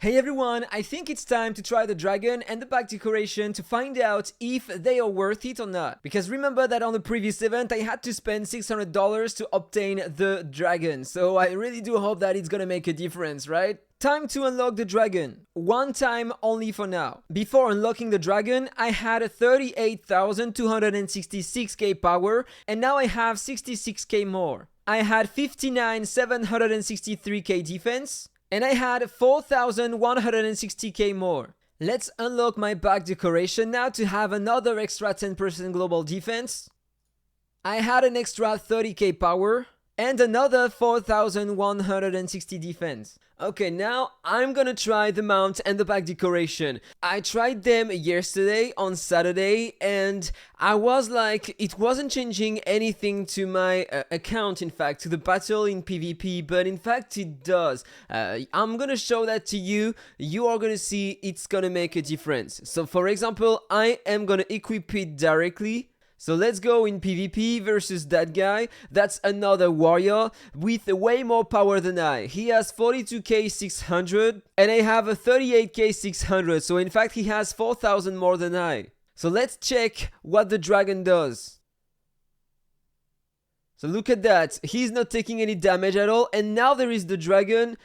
Hey everyone, I think it's time to try the dragon and the back decoration to find out if they are worth it or not. Because remember that on the previous event I had to spend $600 to obtain the dragon, so I really do hope that it's gonna make a difference, right? Time to unlock the dragon. One time only for now. Before unlocking the dragon, I had 38,266k power, and now I have 66k more. I had 59,763k defense, and I had 4,160k more. Let's unlock my back decoration now to have another extra 10% global defense. I had an extra 30k power and another 4,160 defense. Okay, now I'm gonna try the mount and the back decoration. I tried them yesterday on Saturday and I was like, it wasn't changing anything to my account, in fact, to the battle in PvP, but in fact it does. I'm gonna show that to you. You are gonna see it's gonna make a difference. So for example, I am gonna equip it directly. So let's go in PvP versus that guy. That's another warrior with way more power than I. He has 42k 600 and I have a 38k 600. So in fact he has 4,000 more than I. So let's check what the dragon does. So look at that. He's not taking any damage at all. And now there is the dragon.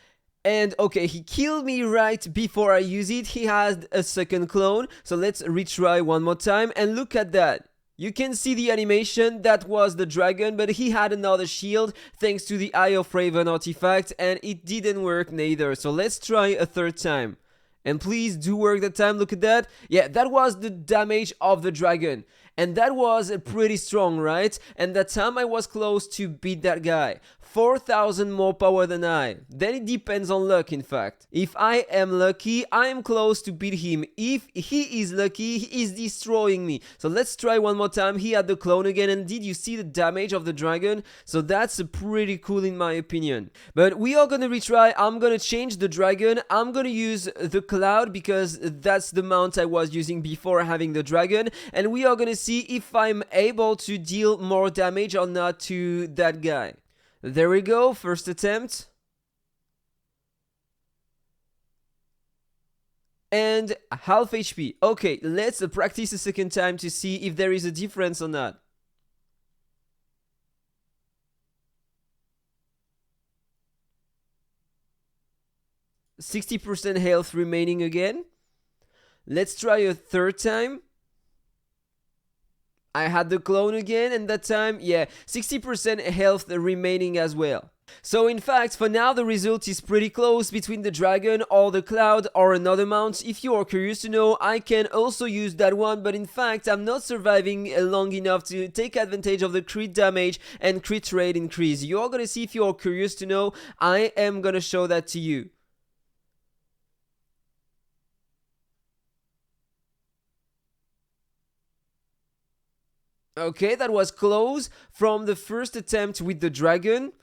And okay, he killed me right before I use it. He has a second clone. So let's retry one more time. And look at that. You can see the animation, that was the dragon, but he had another shield thanks to the Eye of Raven artifact and it didn't work neither. So let's try a third time. And please do work that time, look at that. Yeah, that was the damage of the dragon. And that was pretty strong, right? And that time I was close to beat that guy. 4,000 more power than I. Then it depends on luck, in fact. If I am lucky, I am close to beat him. If he is lucky, he is destroying me. So let's try one more time. He had the clone again, and did you see the damage of the dragon? So that's pretty cool in my opinion. But we are gonna retry. I'm gonna change the dragon. I'm gonna use the cloud because that's the mount I was using before having the dragon. And we are gonna see if I'm able to deal more damage or not to that guy. There we go, first attempt. And half HP. Okay, let's practice a second time to see if there is a difference or not. %60 health remaining again. Let's try a third time. I had the clone again, and that time, yeah, 60% health remaining as well. So in fact, for now the result is pretty close between the dragon or the cloud or another mount. If you are curious to know, I can also use that one, but in fact I'm not surviving long enough to take advantage of the crit damage and crit rate increase. You are gonna see if you are curious to know, I am gonna show that to you. Okay, that was close from the first attempt with the dragon,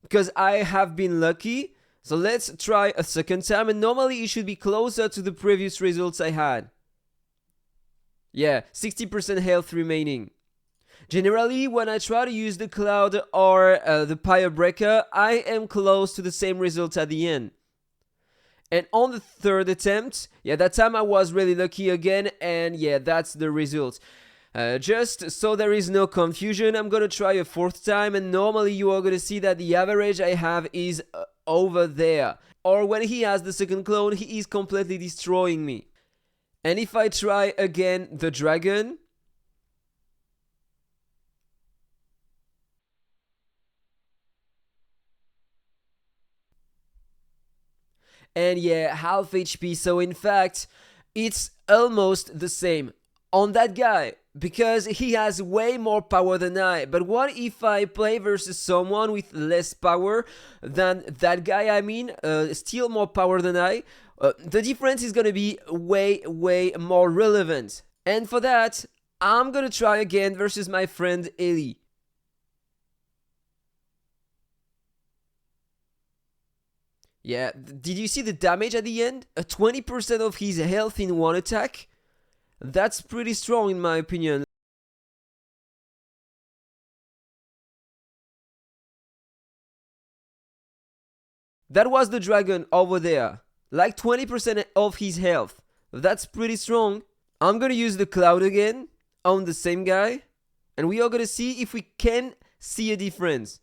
because I have been lucky. So let's try a second time, and normally it should be closer to the previous results I had. Yeah, 60% health remaining. Generally, when I try to use the cloud or the Pyrebreaker, I am close to the same results at the end. And on the third attempt, yeah, that time I was really lucky again, and yeah, that's the result. Just so there is no confusion, I'm gonna try a fourth time, and normally you are gonna see that the average I have is over there. Or when he has the second clone, he is completely destroying me. And if I try again the dragon, and yeah, half HP, so in fact, it's almost the same on that guy, because he has way more power than I. But what if I play versus someone with less power than that guy, I mean, still more power than I? The difference is gonna be way more relevant. And for that, I'm gonna try again versus my friend Ellie. Yeah, did you see the damage at the end? 20% of his health in one attack? That's pretty strong in my opinion. That was the dragon over there. like 20% of his health. That's pretty strong. I'm gonna use the cloud again on the same guy, and we are gonna see if we can see a difference.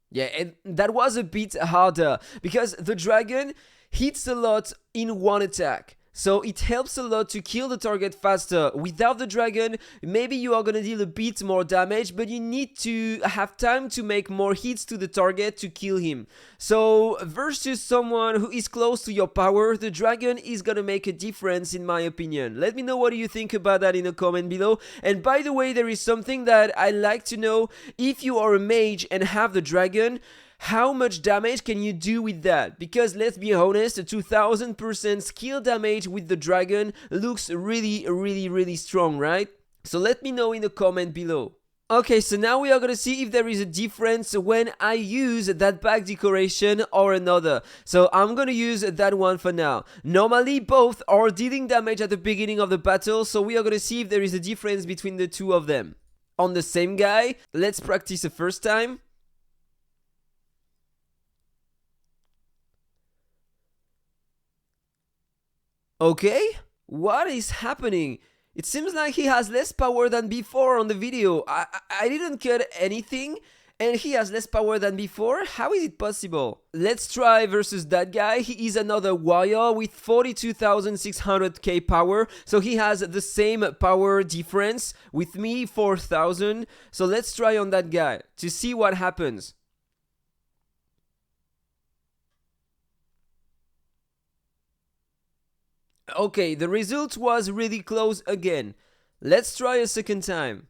Yeah, and that was a bit harder because the dragon hits a lot in one attack. So it helps a lot to kill the target faster. Without the dragon, maybe you are gonna deal a bit more damage, but you need to have time to make more hits to the target to kill him. So versus someone who is close to your power, the dragon is gonna make a difference in my opinion. Let me know what you think about that in a comment below. And by the way, there is something that I like to know. If you are a mage and have the dragon, how much damage can you do with that? Because let's be honest, a 2000% skill damage with the dragon looks really strong, right? So let me know in the comment below. Okay, so now we are gonna see if there is a difference when I use that back decoration or another. So I'm gonna use that one for now. Normally both are dealing damage at the beginning of the battle, so we are gonna see if there is a difference between the two of them. On the same guy, let's practice the first time. Okay, what is happening? It seems like he has less power than before on the video. I didn't cut anything and he has less power than before. How is it possible? Let's try versus that guy. He is another warrior with 42,600k power. So he has the same power difference with me, 4,000. So let's try on that guy to see what happens. Okay, the result was really close again. Let's try a second time.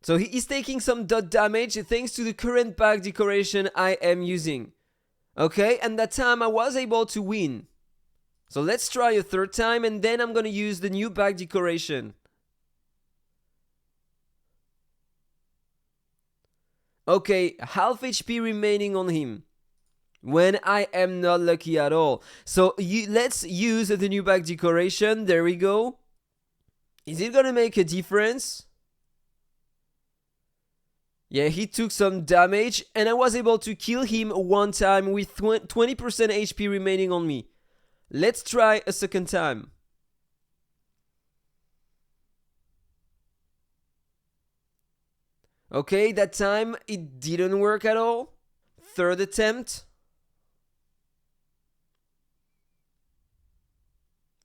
So he is taking some dot damage thanks to the current back decoration I am using. Okay, and that time I was able to win. So let's try a third time and then I'm gonna use the new back decoration. Okay, half HP remaining on him. When I am not lucky at all. So let's use the new back decoration. There we go. Is it gonna make a difference? Yeah, he took some damage and I was able to kill him one time with 20% HP remaining on me. Let's try a second time. Okay, that time it didn't work at all. Third attempt.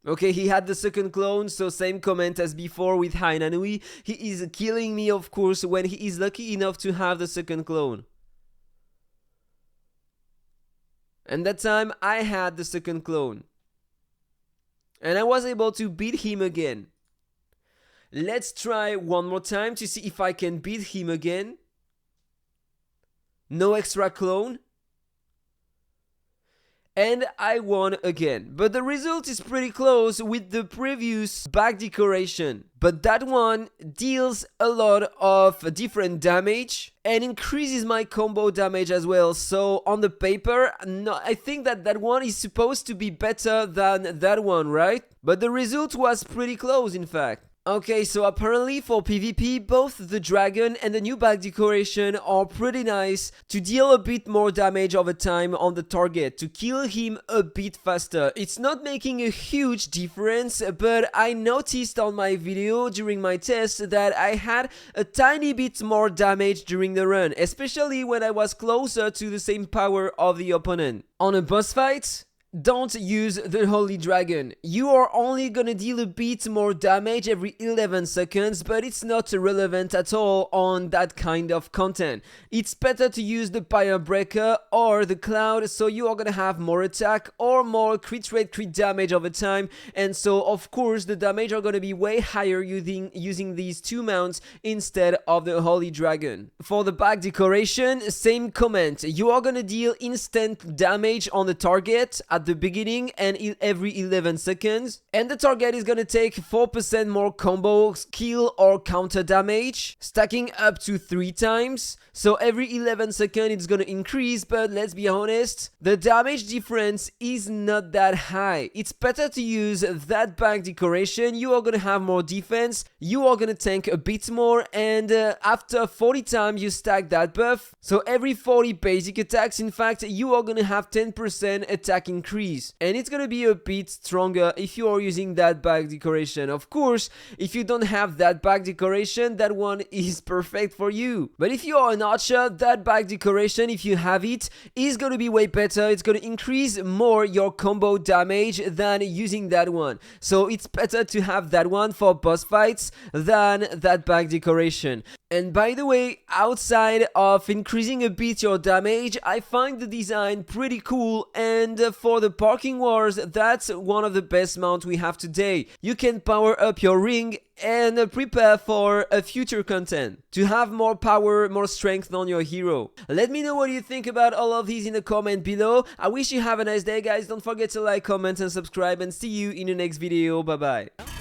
Okay, he had the second clone, so same comment as before with Hainanui. He is killing me, of course, when he is lucky enough to have the second clone. And that time, I had the second clone. And I was able to beat him again. Let's try one more time to see if I can beat him again. No extra clone. And I won again. But the result is pretty close with the previous back decoration. But that one deals a lot of different damage and increases my combo damage as well. So on the paper, no, I think that one is supposed to be better than that one, right? But the result was pretty close, in fact. Okay, so apparently for PvP, both the dragon and the new back decoration are pretty nice to deal a bit more damage over time on the target, to kill him a bit faster. It's not making a huge difference, but I noticed on my video during my test that I had a tiny bit more damage during the run, especially when I was closer to the same power of the opponent. On a boss fight, don't use the Holy Dragon. You are only gonna deal a bit more damage every 11 seconds, but it's not relevant at all on that kind of content. It's better to use the Pyrebreaker or the Cloud, so you are gonna have more attack or more crit rate, crit damage over time, and so of course the damage are gonna be way higher using these two mounts instead of the Holy Dragon. For the back decoration, same comment. You are gonna deal instant damage on the target at at the beginning and every 11 seconds. And the target is gonna take 4% more combo, skill or counter damage, stacking up to 3 times. So every 11 seconds it's gonna increase, but let's be honest, the damage difference is not that high. It's better to use that back decoration. You are gonna have more defense, you are gonna tank a bit more, and after 40 times you stack that buff. So every 40 basic attacks, in fact, you are gonna have 10% attack increase, and it's gonna be a bit stronger if you are using that back decoration. Of course, if you don't have that back decoration, that one is perfect for you. But if you are an archer, that back decoration, if you have it, is gonna be way better. It's gonna increase more your combo damage than using that one. So it's better to have that one for boss fights than that back decoration. And by the way, outside of increasing a bit your damage, I find the design pretty cool, and for the parking wars, that's one of the best mounts we have today. You can power up your ring and prepare for a future content to have more power, more strength on your hero. Let me know what you think about all of these in the comment below. I wish you have a nice day, guys. Don't forget to like, comment and subscribe, and see you in the next video. Bye bye.